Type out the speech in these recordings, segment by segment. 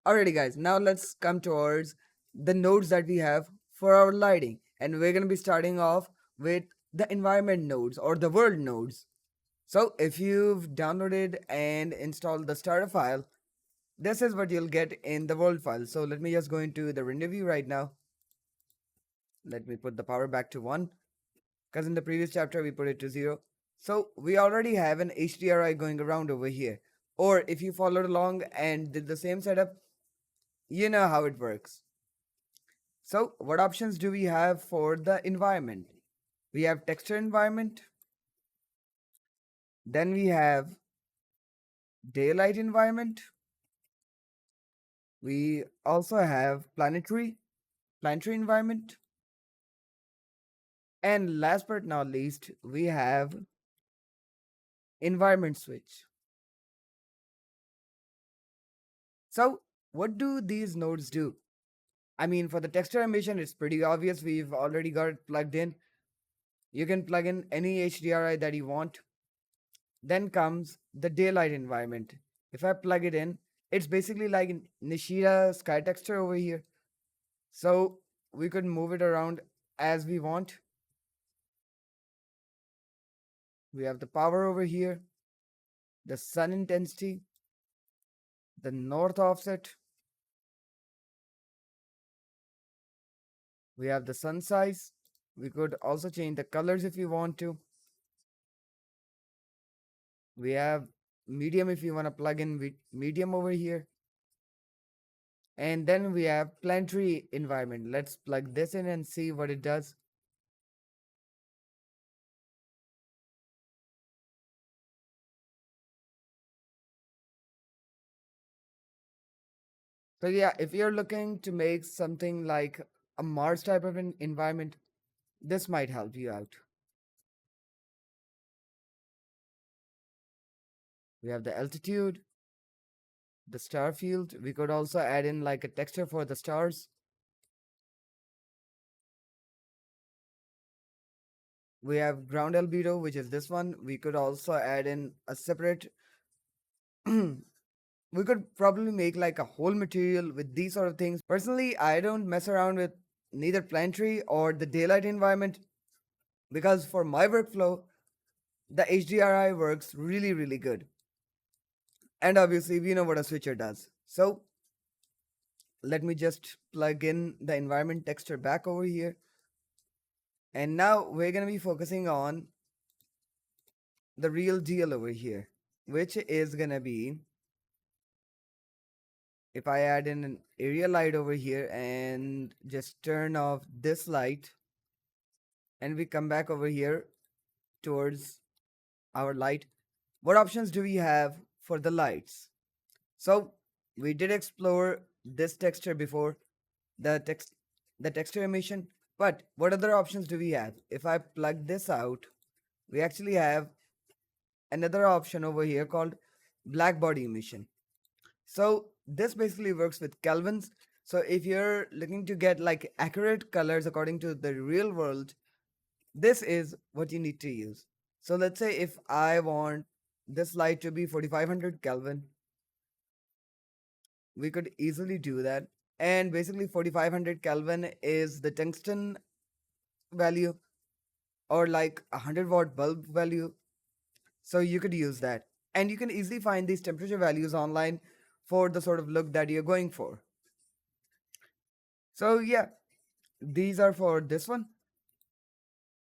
Alrighty, guys, now let's come towards the nodes that we have for our lighting. And we're going to be starting off with the environment nodes or the world nodes. So, if you've downloaded and installed the starter file, this is what you'll get in the world file. So, let me just go into the render view right now. Let me put the power back to 1 because in the previous chapter we put it to 0. So, we already have an HDRI going around over here. Or if you followed along and did the same setup, you know how it works. So what options do we have for the environment? We have texture environment, then we have daylight environment, we also have planetary environment, and last but not least, we have environment switch. So what do these nodes do? I mean, for the texture emission, it's pretty obvious. We've already got it plugged in. You can plug in any HDRI that you want. Then comes the daylight environment. If I plug it in, it's basically like Nishida sky texture over here. So we could move it around as we want. We have the power over here, the sun intensity, the north offset. We have the sun size. We could also change the colors if you want to. We have medium if you want to plug in medium over here. And then we have planetary environment. Let's plug this in and see what it does. So yeah, if you're looking to make something like a Mars type of an environment, this might help you out. We have the altitude, the star field. We could also add in like a texture for the stars. We have ground albedo, which is this one. We could also add in a separate we could probably make like a whole material with these sort of things. Personally, I don't mess around with neither planetary or the daylight environment because for my workflow, the HDRI works really, really good. And obviously, we know what a switcher does. So let me just plug in the environment texture back over here. And now we're going to be focusing on the real deal over here, which is going to be if I add in an area light over here and just turn off this light and we come back over here towards our light, what options do we have for the lights? So we did explore this texture before, the texture emission, but what other options do we have? If I plug this out, we actually have another option over here called black body emission. So this basically works with kelvins. So if you're looking to get like accurate colors according to the real world, this is what you need to use. So let's say if I want this light to be 4500 Kelvin, we could easily do that. And basically 4500 Kelvin is the tungsten value or like a 100-watt bulb value. So you could use that. And you can easily find these temperature values online for the sort of look that you're going for. So yeah, these are for this one.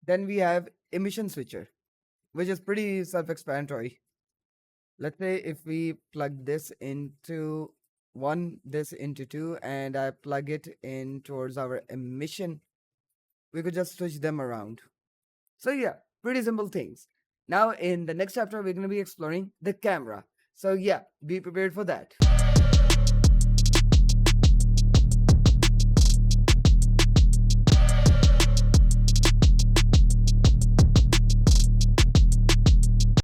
Then we have emission switcher, which is pretty self-explanatory. Let's say if we plug this into 1, this into 2, and I plug it in towards our emission, we could just switch them around. So yeah, pretty simple things. Now in the next chapter, we're going to be exploring the camera. So yeah, be prepared for that.